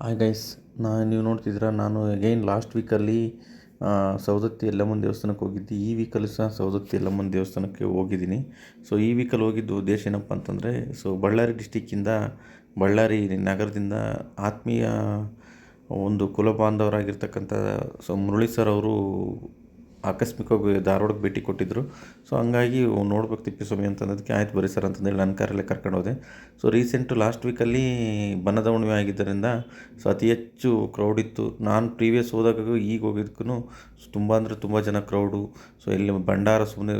Hi guys, ನೀವು ನೋಡ್ತಿದ್ದೀರಾ. ನಾನು ಅಗೈನ್ ಲಾಸ್ಟ್ ವೀಕಲ್ಲಿ ಸವದತ್ತಿ ಯಲ್ಲಮ್ಮನ ದೇವಸ್ಥಾನಕ್ಕೆ ಹೋಗಿದ್ದೆ. ಈ ವೀಕಲ್ಲಿ ಸಹ ಸವದತ್ತಿ ಯಲ್ಲಮ್ಮನ ದೇವಸ್ಥಾನಕ್ಕೆ ಹೋಗಿದ್ದೀನಿ. ಸೊ ಈ ವೀಕಲ್ಲಿ ಹೋಗಿದ್ದು ಉದ್ದೇಶ ಏನಪ್ಪ ಅಂತಂದರೆ, ಬಳ್ಳಾರಿ ಡಿಸ್ಟಿಕ್ಕಿಂದ, ಬಳ್ಳಾರಿ ನಗರದಿಂದ ಆತ್ಮೀಯ ಒಂದು ಕುಲಬಾಂಧವರಾಗಿರ್ತಕ್ಕಂಥ ಮುರಳಿ ಸರ್ ಅವರು ಆಕಸ್ಮಿಕವಾಗಿ ಧಾರವಾಡಕ್ಕೆ ಭೇಟಿ ಕೊಟ್ಟಿದ್ದರು. ಸೊ ಹಂಗಾಗಿ ನೋಡ್ಬೇಕು ತಿಪ್ಪೇಸ್ವಾಮಿ ಅಂತಂದದಕ್ಕೆ ಆಯ್ತು ಬರೀ ಸರ್ ಅಂತಂದೇಳಿ ನನ್ನ ಕಾರಲ್ಲೇ ಕರ್ಕೊಂಡು ಹೋದೆ. ಸೊ ಲಾಸ್ಟ್ ವೀಕಲ್ಲಿ ಬನ್ನದ ಹುಣ್ಣಿಮೆ ಆಗಿದ್ದರಿಂದ ಸೊ ಅತಿ ಹೆಚ್ಚು ಕ್ರೌಡ್ ಇತ್ತು. ನಾನು ಪ್ರೀವಿಯಸ್ ಹೋದಾಗೂ ಈಗ ಹೋಗಿದ್ದಕ್ಕೂ ತುಂಬ ಅಂದರೆ ತುಂಬ ಜನ ಕ್ರೌಡು. ಸೊ ಇಲ್ಲಿ ಭಂಡಾರ ಸುಮ್ಮನೆ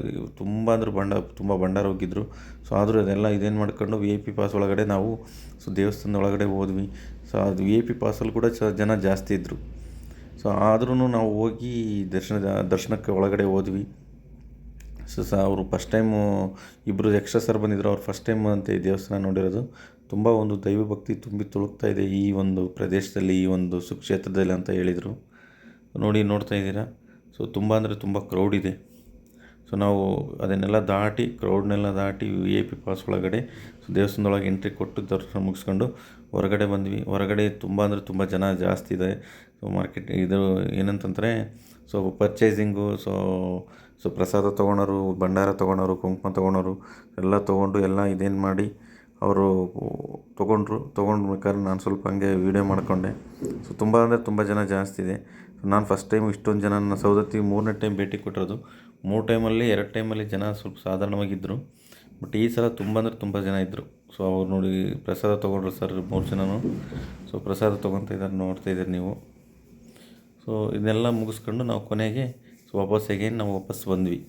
ತುಂಬ ಭಂಡಾರ ಹೋಗಿದ್ದರು. ಸೊ ಆದರೂ ಅದೆಲ್ಲ ಇದೇನು ಮಾಡ್ಕೊಂಡು VIP ಪಾಸ್ ಒಳಗಡೆ ನಾವು ದೇವಸ್ಥಾನದ ಒಳಗಡೆ ಹೋದ್ವಿ. ಸೊ ಅದು VIP ಪಾಸಲ್ಲಿ ಕೂಡ ಜನ ಜಾಸ್ತಿ ಇದ್ದರು. ಸೊ ಆದ್ರೂ ನಾವು ಹೋಗಿ ದರ್ಶನಕ್ಕೆ ಒಳಗಡೆ ಹೋದ್ವಿ. ಸೊ ಅವರು ಫಸ್ಟ್ ಟೈಮು ಇಬ್ಬರು ಎಕ್ಸ್ಟ್ರಾ ಸರ್ ಬಂದಿದ್ದರು. ಅವ್ರು ಫಸ್ಟ್ ಟೈಮ್ ಅಂತ ಈ ದೇವಸ್ಥಾನ ನೋಡಿರೋದು. ತುಂಬ ಒಂದು ದೈವಭಕ್ತಿ ತುಂಬಿ ತುಳುಕ್ತಾ ಇದೆ ಈ ಒಂದು ಪ್ರದೇಶದಲ್ಲಿ, ಈ ಒಂದು ಸುಕ್ಷೇತ್ರದಲ್ಲಿ ಅಂತ ಹೇಳಿದರು. ನೋಡ್ತಾ ಇದ್ದೀರಾ. ಸೊ ತುಂಬ ಅಂದರೆ ತುಂಬ ಕ್ರೌಡ್ ಇದೆ. ಸೊ ನಾವು ಅದನ್ನೆಲ್ಲ ದಾಟಿ, ಕ್ರೌಡ್ನೆಲ್ಲ ದಾಟಿ VIP ಪಾಸ್ ಒಳಗಡೆ ದೇವಸ್ಥಾನದೊಳಗೆ ಎಂಟ್ರಿ ಕೊಟ್ಟು ದರ್ಶನ ಮುಗಿಸ್ಕೊಂಡು ಹೊರಗಡೆ ಬಂದ್ವಿ. ಹೊರಗಡೆ ತುಂಬ ಅಂದರೆ ತುಂಬ ಜನ ಜಾಸ್ತಿ ಇದೆ. ಸೊ ಮಾರ್ಕೆಟ್ ಇದು ಏನಂತಂದರೆ, ಸೊ ಪರ್ಚೇಸಿಂಗು, ಸೊ ಪ್ರಸಾದ ತೊಗೊಳೋರು, ಭಂಡಾರ ತೊಗೊಳೋರು, ಕುಂಕುಮ ತೊಗೊಳೋರು ಎಲ್ಲ ತೊಗೊಂಡು ಎಲ್ಲ ಇದೇನು ಮಾಡಿ ಅವರು ತೊಗೊಂಡ್ಬೇಕಾದ್ರೆ ನಾನು ಸ್ವಲ್ಪ ಹಂಗೆ ವೀಡಿಯೋ ಮಾಡಿಕೊಂಡೆ. ಸೊ ತುಂಬ ಅಂದರೆ ತುಂಬ ಜನ ಜಾಸ್ತಿ ಇದೆ. ನಾನು ಫಸ್ಟ್ ಟೈಮ್ ಇಷ್ಟೊಂದು ಜನ ಸವದತ್ತಿ 3ನೇ ಟೈಮ್ ಭೇಟಿ ಕೊಟ್ಟಿರೋದು. 2 ಟೈಮಲ್ಲಿ ಜನ ಸ್ವಲ್ಪ ಸಾಧಾರಣವಾಗಿದ್ದರು. ಬಟ್ ಈ ಸಲ ತುಂಬ ಅಂದರೆ ತುಂಬ ಜನ ಇದ್ದರು. ಸೊ ಅವ್ರು ನೋಡಿ ಪ್ರಸಾದ ತೊಗೊಂಡ್ರು ಸರ್ 3 ಜನನು. ಸೊ ಪ್ರಸಾದ ತೊಗೊತಾ ಇದ್ದಾರೆ, ನೋಡ್ತಾ ಇದ್ದೀರಿ ನೀವು. ಸೊ ಇದನ್ನೆಲ್ಲ ಮುಗಿಸ್ಕೊಂಡು ನಾವು ಕೊನೆಗೆ ವಾಪಸ್ ಬಂದ್ವಿ.